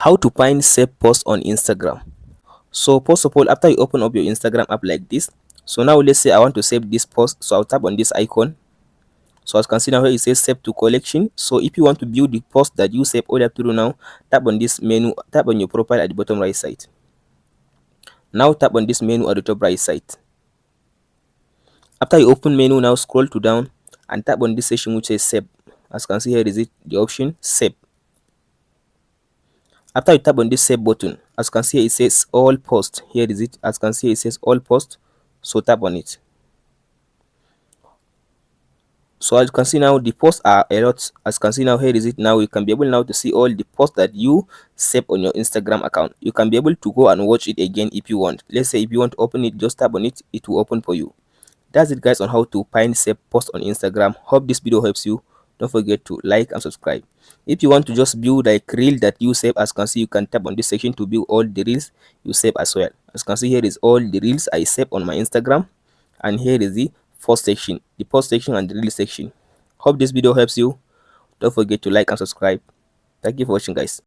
How to find save post on Instagram. So first of all, after you open up your Instagram app like this, so now let's say I want to save this post, so I'll tap on this icon. So as you can see now here it says save to collection. So if you want to view the post that you save, all you have to do now, tap on this menu, tap on your profile at the bottom right side. Now tap on this menu at the top right side. After you open menu, now scroll to down and tap on this section which says save. As you can see here is it the option save. After you tap on this save button, as you can see here it says all post. Here is it. As you can see it says all post. So tap on it. So as you can see now the posts are a lot. As you can see now here is it. Now you can be able now to see all the posts that you save on your Instagram account. You can be able to go and watch it again if you want. Let's say if you want to open it, just tap on it, it will open for you. That's it guys on how to find save post on Instagram. Hope this video helps you. Don't forget to like and subscribe. If you want to just view like reel that you save, as you can see you can tap on this section to view all the reels you save as well. As you can see here is all the reels I save on my Instagram, and here is the post section, the post section and the reel section. Hope this video helps you. Don't forget to like and subscribe. Thank you for watching guys.